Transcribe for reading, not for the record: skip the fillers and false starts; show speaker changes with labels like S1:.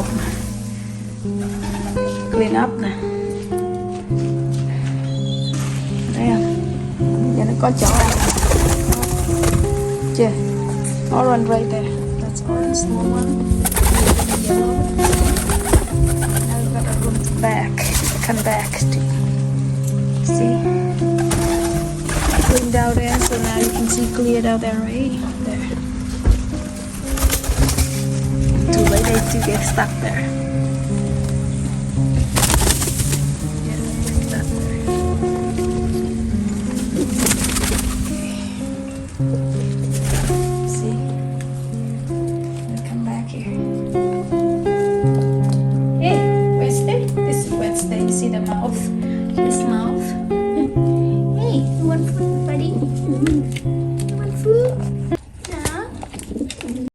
S1: help clean up nè. Đây à, giờ nó có chó chưa? Orange right there. That's orange, small one. Yellow. Now we've got a room back. Come back to see. Cleaned out there, so now you can see cleared out there, right? There. Too late, they do get stuck there. Get stuck there. Okay. See? We'll come back here. Hey, Wednesday? This is Wednesday. You see the mouth? His mouth. Hey, one foot, buddy.